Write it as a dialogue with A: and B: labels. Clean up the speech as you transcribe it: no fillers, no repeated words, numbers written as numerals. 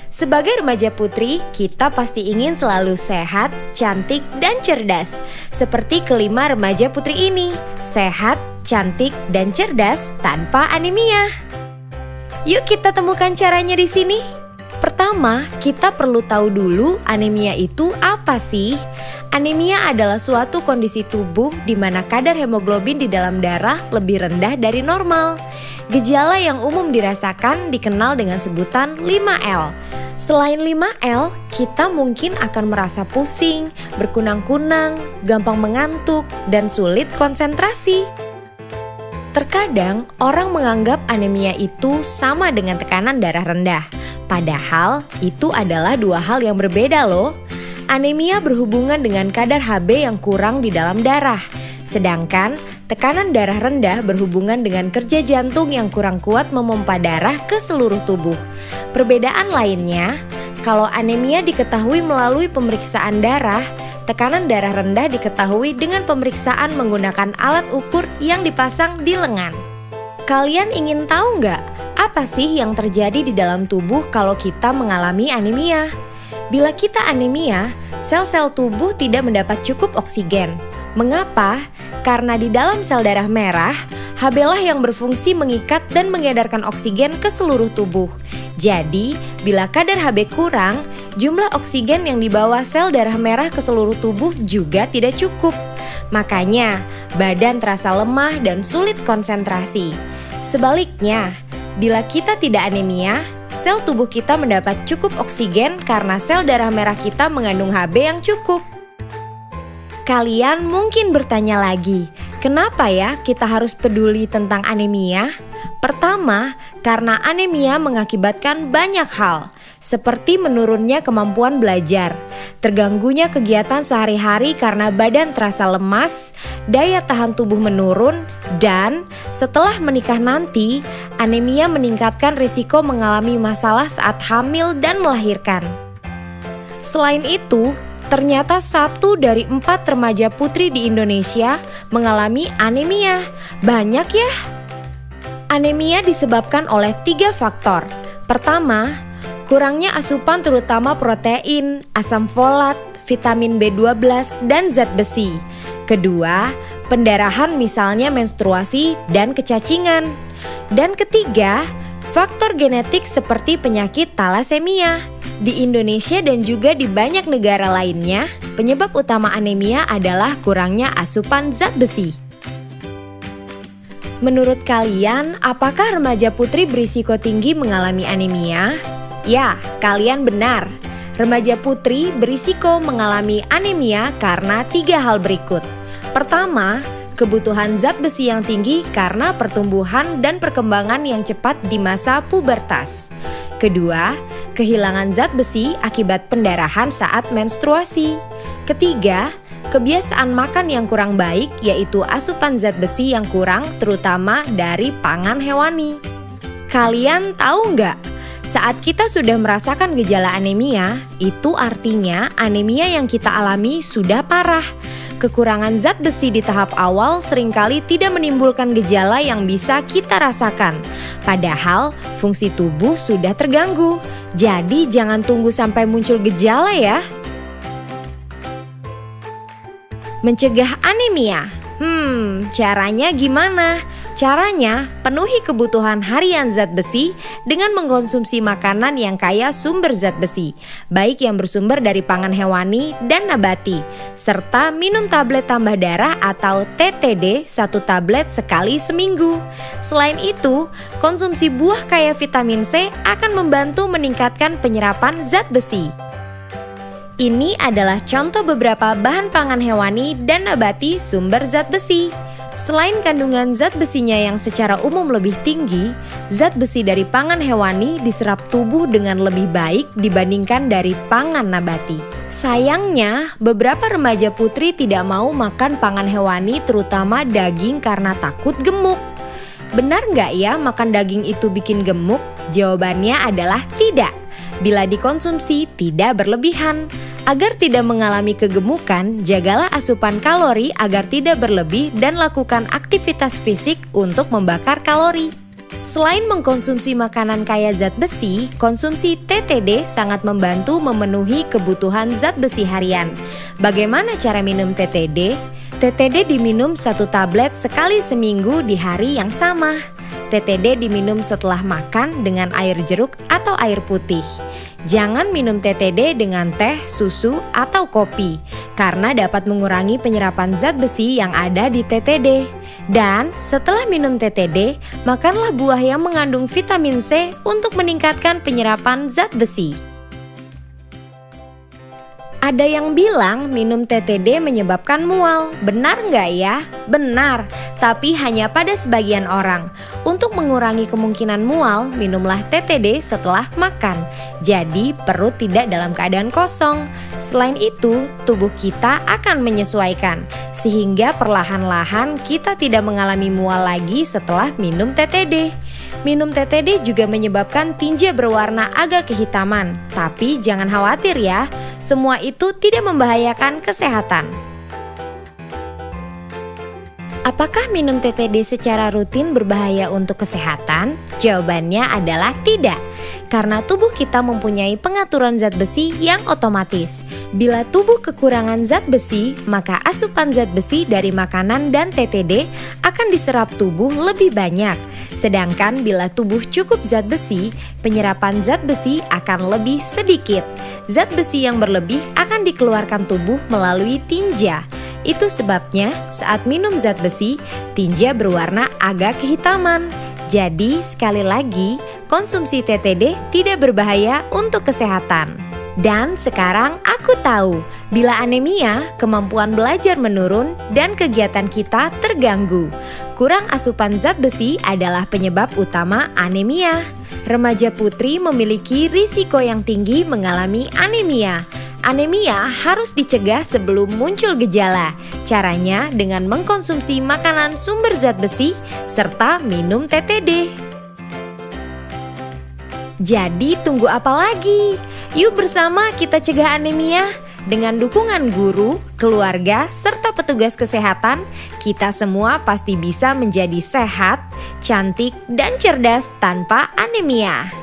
A: Sebagai remaja putri, kita pasti ingin selalu sehat, cantik, dan cerdas. Seperti kelima remaja putri ini, sehat, cantik, dan cerdas tanpa anemia. Yuk kita temukan caranya di sini. Pertama, kita perlu tahu dulu anemia itu apa sih? Anemia adalah suatu kondisi tubuh di mana kadar hemoglobin di dalam darah lebih rendah dari normal. Gejala yang umum dirasakan dikenal dengan sebutan 5L. Selain 5L, kita mungkin akan merasa pusing, berkunang-kunang, gampang mengantuk, dan sulit konsentrasi. Terkadang orang menganggap anemia itu sama dengan tekanan darah rendah. Padahal itu adalah dua hal yang berbeda loh. Anemia berhubungan dengan kadar Hb yang kurang di dalam darah. Sedangkan tekanan darah rendah berhubungan dengan kerja jantung yang kurang kuat memompa darah ke seluruh tubuh. Perbedaan lainnya, kalau anemia diketahui melalui pemeriksaan darah, tekanan darah rendah diketahui dengan pemeriksaan menggunakan alat ukur yang dipasang di lengan. Kalian ingin tahu nggak apa sih yang terjadi di dalam tubuh kalau kita mengalami anemia? Bila kita anemia, sel-sel tubuh tidak mendapat cukup oksigen. Mengapa? Karena di dalam sel darah merah, Hb lah yang berfungsi mengikat dan mengedarkan oksigen ke seluruh tubuh. Jadi, bila kadar Hb kurang, jumlah oksigen yang dibawa sel darah merah ke seluruh tubuh juga tidak cukup. Makanya, badan terasa lemah dan sulit konsentrasi. Sebaliknya, bila kita tidak anemia, sel tubuh kita mendapat cukup oksigen karena sel darah merah kita mengandung Hb yang cukup. Kalian mungkin bertanya lagi, kenapa ya kita harus peduli tentang anemia? Pertama, karena anemia mengakibatkan banyak hal, seperti menurunnya kemampuan belajar, terganggunya kegiatan sehari-hari karena badan terasa lemas, daya tahan tubuh menurun, dan setelah menikah nanti, anemia meningkatkan risiko mengalami masalah saat hamil dan melahirkan. Selain itu, ternyata 1 dari 4 remaja putri di Indonesia mengalami anemia. Banyak ya? Anemia disebabkan oleh 3 faktor. Pertama, kurangnya asupan terutama protein, asam folat, vitamin B12, dan zat besi. Kedua, pendarahan misalnya menstruasi dan kecacingan. Dan ketiga, faktor genetik seperti penyakit talasemia. Di Indonesia dan juga di banyak negara lainnya, penyebab utama anemia adalah kurangnya asupan zat besi. Menurut kalian, apakah remaja putri berisiko tinggi mengalami anemia? Ya, kalian benar. Remaja putri berisiko mengalami anemia karena 3 hal berikut. Pertama, kebutuhan zat besi yang tinggi karena pertumbuhan dan perkembangan yang cepat di masa pubertas. Kedua, kehilangan zat besi akibat pendarahan saat menstruasi. Ketiga, kebiasaan makan yang kurang baik, yaitu asupan zat besi yang kurang terutama dari pangan hewani. Kalian tahu nggak? Saat kita sudah merasakan gejala anemia, itu artinya anemia yang kita alami sudah parah. Kekurangan zat besi di tahap awal seringkali tidak menimbulkan gejala yang bisa kita rasakan. Padahal fungsi tubuh sudah terganggu. Jadi jangan tunggu sampai muncul gejala ya. Mencegah anemia. Caranya gimana? Caranya, penuhi kebutuhan harian zat besi dengan mengkonsumsi makanan yang kaya sumber zat besi, baik yang bersumber dari pangan hewani dan nabati, serta minum tablet tambah darah atau TTD 1 tablet sekali seminggu. Selain itu, konsumsi buah kaya vitamin C akan membantu meningkatkan penyerapan zat besi. Ini adalah contoh beberapa bahan pangan hewani dan nabati sumber zat besi. Selain kandungan zat besinya yang secara umum lebih tinggi, zat besi dari pangan hewani diserap tubuh dengan lebih baik dibandingkan dari pangan nabati. Sayangnya, beberapa remaja putri tidak mau makan pangan hewani terutama daging karena takut gemuk. Benar nggak ya makan daging itu bikin gemuk? Jawabannya adalah tidak. Bila dikonsumsi tidak berlebihan. Agar tidak mengalami kegemukan, jagalah asupan kalori agar tidak berlebih dan lakukan aktivitas fisik untuk membakar kalori. Selain mengkonsumsi makanan kaya zat besi, konsumsi TTD sangat membantu memenuhi kebutuhan zat besi harian. Bagaimana cara minum TTD? TTD diminum 1 tablet sekali seminggu di hari yang sama. TTD diminum setelah makan dengan air jeruk atau air putih. Jangan minum TTD dengan teh, susu, atau kopi, karena dapat mengurangi penyerapan zat besi yang ada di TTD. Dan setelah minum TTD, makanlah buah yang mengandung vitamin C untuk meningkatkan penyerapan zat besi. Ada yang bilang minum TTD menyebabkan mual. Benar nggak ya? Benar, tapi hanya pada sebagian orang. Untuk mengurangi kemungkinan mual, minumlah TTD setelah makan. Jadi perut tidak dalam keadaan kosong. Selain itu, tubuh kita akan menyesuaikan, sehingga perlahan-lahan kita tidak mengalami mual lagi setelah minum TTD. Minum TTD juga menyebabkan tinja berwarna agak kehitaman, tapi jangan khawatir ya, semua itu tidak membahayakan kesehatan. Apakah minum TTD secara rutin berbahaya untuk kesehatan? Jawabannya adalah tidak, karena tubuh kita mempunyai pengaturan zat besi yang otomatis. Bila tubuh kekurangan zat besi, maka asupan zat besi dari makanan dan TTD akan diserap tubuh lebih banyak. Sedangkan bila tubuh cukup zat besi, penyerapan zat besi akan lebih sedikit. Zat besi yang berlebih akan dikeluarkan tubuh melalui tinja. Itu sebabnya saat minum zat besi, tinja berwarna agak kehitaman. Jadi sekali lagi, konsumsi TTD tidak berbahaya untuk kesehatan. Dan sekarang aku tahu, bila anemia, kemampuan belajar menurun dan kegiatan kita terganggu. Kurang asupan zat besi adalah penyebab utama anemia. Remaja putri memiliki risiko yang tinggi mengalami anemia. Anemia harus dicegah sebelum muncul gejala. Caranya dengan mengkonsumsi makanan sumber zat besi serta minum TTD. Jadi tunggu apa lagi? Yuk bersama kita cegah anemia. Dengan dukungan guru, keluarga, serta petugas kesehatan, kita semua pasti bisa menjadi sehat, cantik, dan cerdas tanpa anemia.